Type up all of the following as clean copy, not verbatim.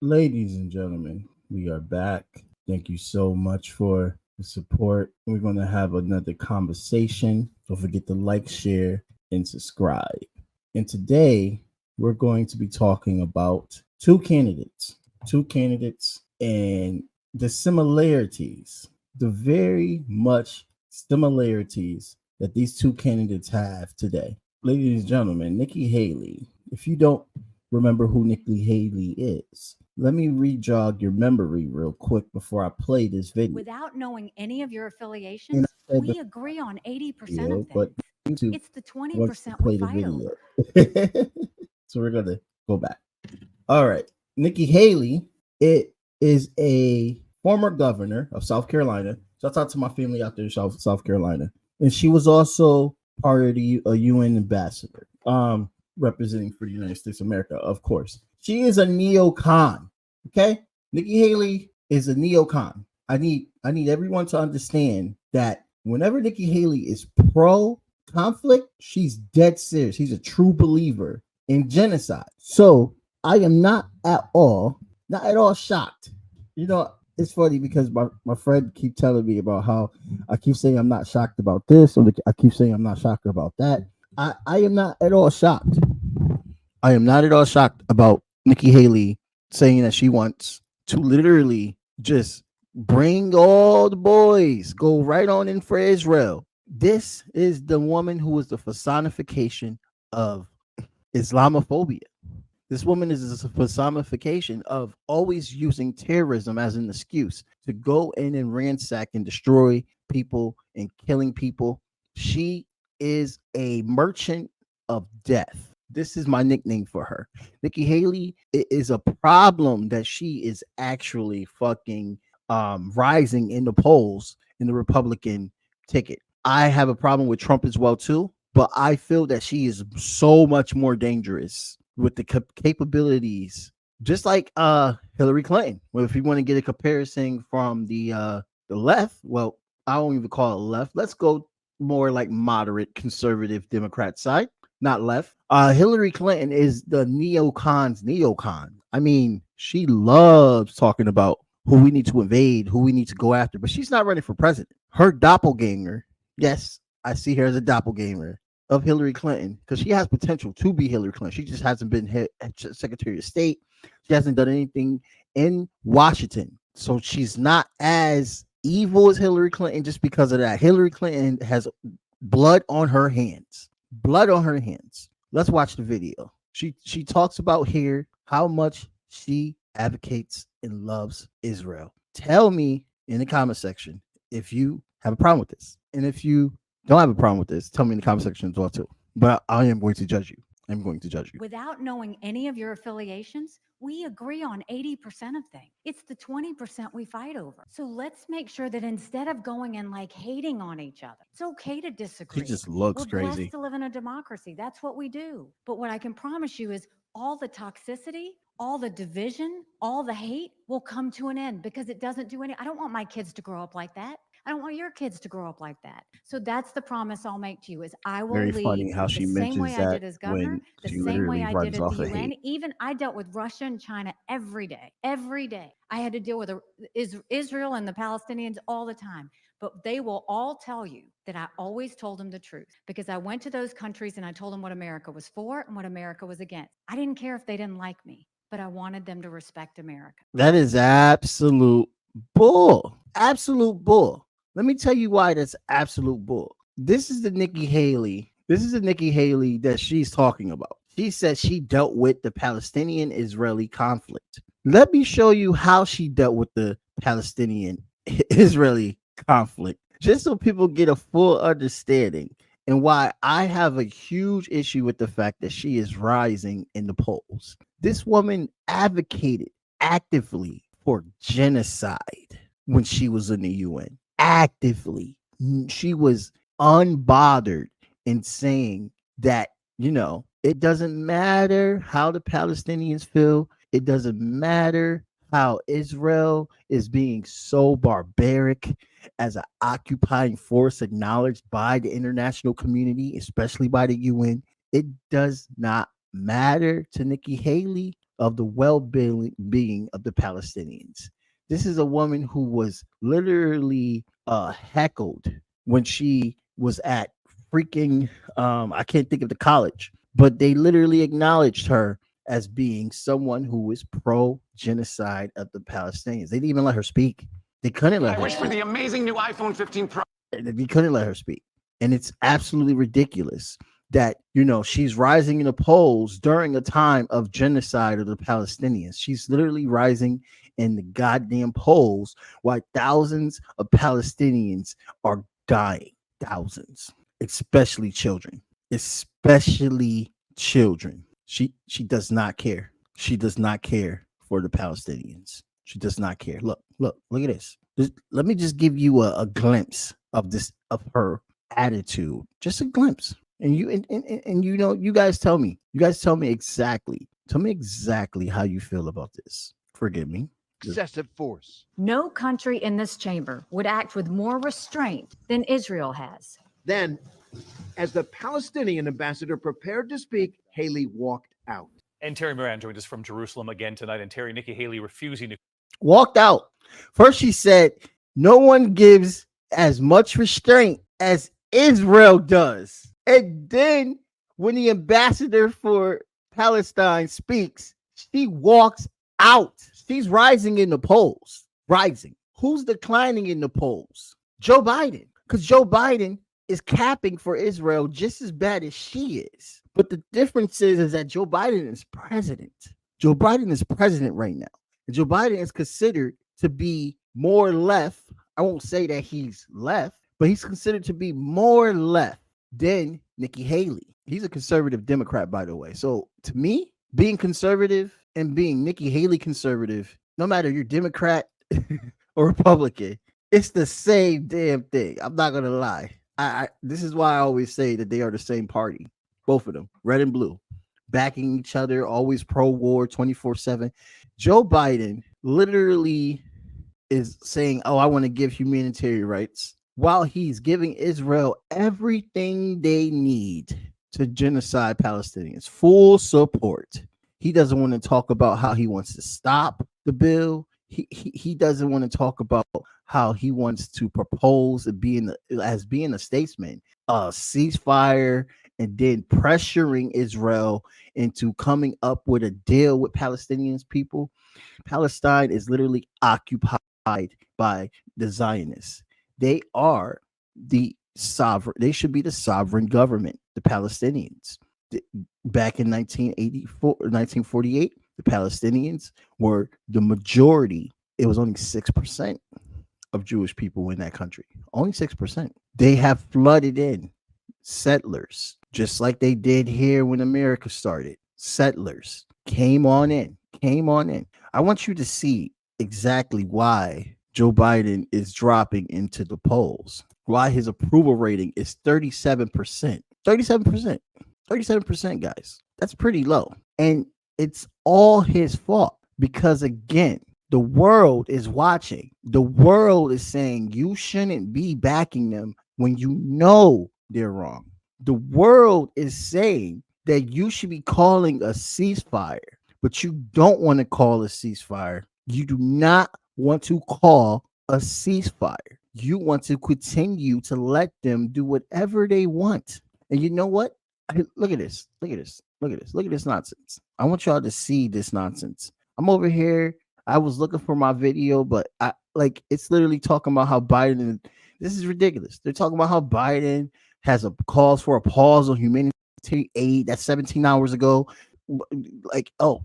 Ladies and gentlemen, we are back. Thank you so much for the support. We're going to have another conversation. Don't forget to like, share, and subscribe. And today, we're going to be talking about two candidates, and the similarities, the very much similarities that these two candidates have today. Ladies and gentlemen, Nikki Haley. If you don't remember who Nikki Haley is, let me re-jog your memory real quick before I play this video. Without knowing any of your And affiliations, I said we agree on 80% of video, but things. YouTube It's the wants to 20% we play the fight video. over. So we're gonna go back. All right. Nikki Haley, it is a former governor of South Carolina. Shout out to my family out there in South Carolina. And she was also part of a UN ambassador, representing for the United States of America, of course. She is a neocon. Okay? Nikki Haley is a neocon. I need everyone to understand that whenever Nikki Haley is pro conflict, she's dead serious. She's a true believer in genocide. So I am not at all shocked. You know, it's funny because my friend keep telling me about how I keep saying I'm not shocked about this, or I keep saying I'm not shocked about that. I am not at all shocked. I am not at all shocked about Nikki Haley saying that she wants to literally just bring all the boys, go right on in for Israel. This is the woman who is the personification of Islamophobia. This woman is a personification of always using terrorism as an excuse to go in and ransack and destroy people and killing people. She is a merchant of death. This is my nickname for her. Nikki Haley is a problem that she is actually fucking rising in the polls in the Republican ticket. I have a problem with Trump as well too, but I feel that she is so much more dangerous with the capabilities, just like Hillary Clinton. Well, if you want to get a comparison from the left, well, I don't even call it left. Let's go more like moderate conservative Democrat side, not left. Hillary Clinton is the neocon's neocon. I mean, she loves talking about who we need to invade, who we need to go after, but she's not running for president. Her doppelganger, yes, I see her as a doppelganger of Hillary Clinton, because she has potential to be Hillary Clinton. She just hasn't been Secretary of State. She hasn't done anything in Washington. So she's not as evil as Hillary Clinton just because of that. Hillary Clinton has blood on her hands. Blood on her hands. Let's watch the video. She talks about here how much she advocates and loves Israel. Tell me in the comment section if you have a problem with this. And if you don't have a problem with this, tell me in the comment section as well too. But I am going to judge you. I'm going to judge you. Without knowing any of your affiliations, we agree on 80% of things. It's the 20% we fight over. So let's make sure that instead of going and like hating on each other, it's okay to She disagree. just looks We're blessed crazy. to live in a democracy. That's what we do. But what I can promise you is all the toxicity, all the division, all the hate will come to an end because it doesn't do any. I don't want my kids to grow up like that. I don't want your kids to grow up like that. So that's the promise I'll make to you is I will Very lead funny how the she same way mentions I that did as governor, when the she same way literally I did runs at the off of UN. hate. Even I dealt with Russia and China every day. Every day. I had to deal with Israel and the Palestinians all the time. But they will all tell you that I always told them the truth because I went to those countries and I told them what America was for and what America was against. I didn't care if they didn't like me, but I wanted them to respect America. That is absolute bull. Absolute bull. Let me tell you why that's absolute bull. This is the Nikki Haley. This is the Nikki Haley that she's talking about. She said she dealt with the Palestinian Israeli conflict. Let me show you how she dealt with the Palestinian Israeli conflict, just so people get a full understanding and why I have a huge issue with the fact that she is rising in the polls. This woman advocated actively for genocide when she was in the UN. Actively. She was unbothered in saying that, it doesn't matter how the Palestinians feel. It doesn't matter how Israel is being so barbaric as an occupying force acknowledged by the international community, especially by the UN. It does not matter to Nikki Haley of the well-being of the Palestinians. This is a woman who was literally heckled when she was at freaking I can't think of the college, but they literally acknowledged her as being someone who is pro genocide of the Palestinians. They didn't even let her speak. They couldn't let I her wish for speak. the amazing new iPhone 15 Pro. They couldn't let her speak. And it's absolutely ridiculous that, she's rising in the polls during a time of genocide of the Palestinians. She's literally rising in the goddamn polls while thousands of Palestinians are dying. Thousands, especially children. Especially children. She does not care. She does not care for the Palestinians. She does not care. Look at this. Let me just give you a glimpse of her attitude. Just a glimpse. And you guys tell me. You guys tell me exactly. Tell me exactly how you feel about this. Forgive me. Excessive force. No country in this chamber would act with more restraint than Israel has. Then, as the Palestinian ambassador prepared to speak, Haley walked out. And Terry Moran joined us from Jerusalem again tonight. And Terry, Nikki Haley refusing to walked out. First, she said, no one gives as much restraint as Israel does. And then when the ambassador for Palestine speaks, she walks out. She's rising in the polls. Rising. Who's declining in the polls? Joe Biden. Because Joe Biden is capping for Israel just as bad as she is. But the difference is that Joe Biden is president. Joe Biden is president right now. And Joe Biden is considered to be more left. I won't say that he's left, but he's considered to be more left than Nikki Haley. He's a conservative Democrat, by the way. So to me, being conservative and being Nikki Haley conservative, no matter you're Democrat or Republican, it's the same damn thing. I'm not gonna lie. This is why I always say that they are the same party. Both of them, red and blue, backing each other, always pro-war, 24/7. Joe Biden literally is saying, oh, I want to give humanitarian rights, while he's giving Israel everything they need to genocide Palestinians. Full support. He doesn't want to talk about how he wants to stop the bill. He doesn't want to talk about how he wants to propose as being a statesman, a ceasefire, and then pressuring Israel into coming up with a deal with Palestinians people. Palestine is literally occupied by the Zionists. They are the sovereign. They should be the sovereign government, the Palestinians. Back in 1948, the Palestinians were the majority. It was only 6% of Jewish people in that country. Only 6%. They have flooded in settlers, just like they did here when America started. Settlers came on in. I want you to see exactly why Joe Biden is dropping into the polls, why his approval rating is 37%. 37%, guys. That's pretty low. And it's all his fault because, again, the world is watching. The world is saying you shouldn't be backing them when you know they're wrong. The world is saying that you should be calling a ceasefire, but you don't want to call a ceasefire. You do not want to call a ceasefire. You want to continue to let them do whatever they want. And you know what? Look at this. Look at this nonsense. I want y'all to see this nonsense. I'm over here. I was looking for my video, but it's literally talking about how Biden, this is ridiculous. They're talking about how Biden has a calls for a pause on humanitarian aid. That's 17 hours ago.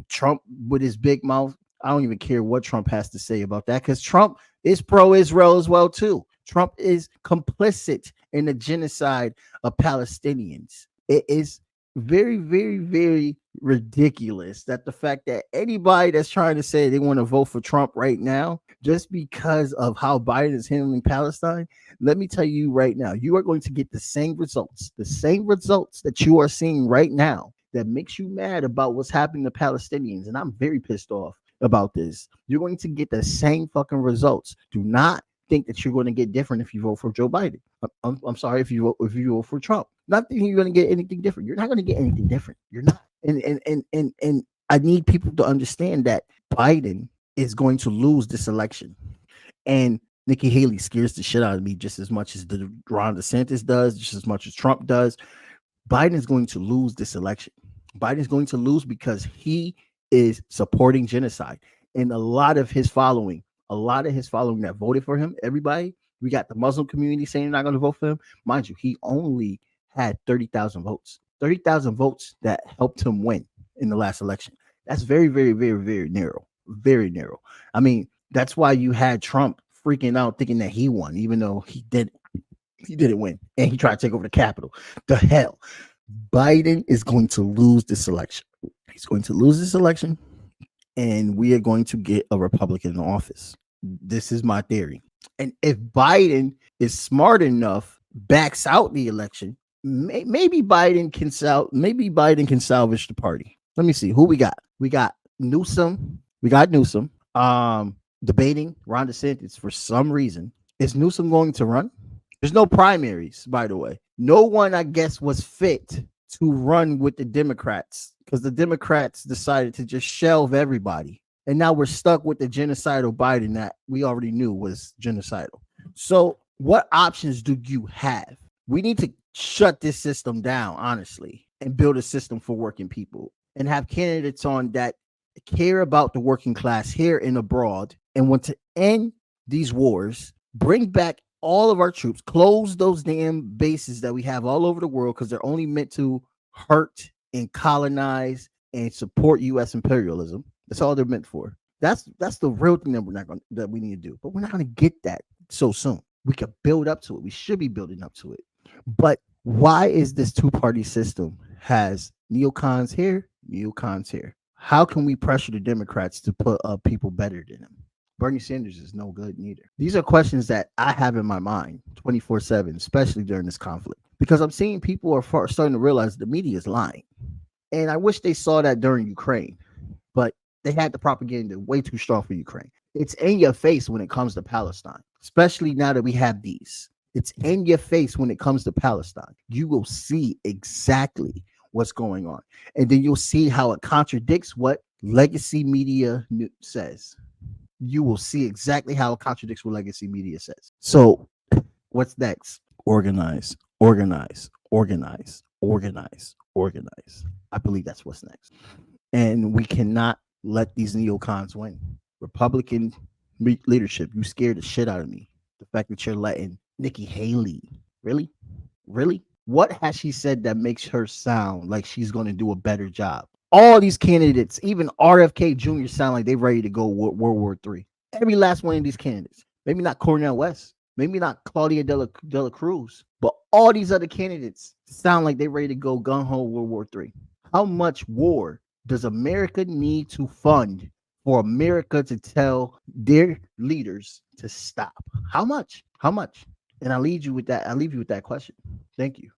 Trump with his big mouth. I don't even care what Trump has to say about that, because Trump is pro-Israel as well, too. Trump is complicit in the genocide of Palestinians. It is very, very, very ridiculous that the fact that anybody that's trying to say they want to vote for Trump right now, just because of how Biden is handling Palestine, let me tell you right now, you are going to get the same results that you are seeing right now that makes you mad about what's happening to Palestinians. And I'm very pissed off about this. You're going to get the same fucking results. Do not think that you're going to get different if you vote for Joe Biden. I'm sorry, if you vote for Trump. Not thinking you're going to get anything different. You're not going to get anything different. You're not. And I need people to understand that Biden is going to lose this election. And Nikki Haley scares the shit out of me just as much as the Ron DeSantis does, just as much as Trump does. Biden is going to lose this election. Biden is going to lose because he is supporting genocide. And a lot of his following that voted for him, everybody, we got the Muslim community saying they're not going to vote for him. Mind you, he only had 30,000 votes. 30,000 votes that helped him win in the last election. That's very, very, very, very narrow. Very narrow. I mean, that's why you had Trump freaking out thinking that he won, even though he didn't. He didn't win, and he tried to take over the Capitol. The hell, Biden is going to lose this election. He's going to lose this election, and we are going to get a Republican in office. This is my theory. And if Biden is smart enough, backs out the election, maybe Biden can salvage the party. Let me see who we got. We got Newsom. Debating Ron DeSantis for some reason. Is Newsom going to run? There's no primaries, by the way. No one, I guess, was fit to run with the Democrats because the Democrats decided to just shelve everybody. And now we're stuck with the genocidal Biden that we already knew was genocidal. So what options do you have? We need to shut this system down, honestly, and build a system for working people and have candidates on that care about the working class here and abroad and want to end these wars, bring back all of our troops, close those damn bases that we have all over the world because they're only meant to hurt and colonize and support U.S. imperialism. That's all they're meant for. That's the real thing that we need to do. But we're not going to get that so soon. We can build up to it. We should be building up to it. But why is this two-party system has neocons here, neocons here? How can we pressure the Democrats to put up people better than them? Bernie Sanders is no good neither. These are questions that I have in my mind 24/7, especially during this conflict, because I'm seeing people are starting to realize the media is lying. And I wish they saw that during Ukraine, but they had the propaganda way too strong for Ukraine. It's in your face when it comes to Palestine, especially now that we have these. It's in your face when it comes to Palestine. You will see exactly what's going on. And then you'll see how it contradicts what legacy media says. You will see exactly how it contradicts what legacy media says. So what's next? Organize. I believe that's what's next. And we cannot let these neocons win. Republican leadership, you scared the shit out of me. The fact that you're letting Nikki Haley, really? What has she said that makes her sound like she's going to do a better job? All these candidates, even RFK Jr., sound like they're ready to go World War III. Every last one of these candidates. Maybe not Cornel West. Maybe not Claudia de la Cruz. But all these other candidates sound like they're ready to go gung-ho World War III. How much war does America need to fund for America to tell their leaders to stop? How much? And I'll leave you with that question. Thank you.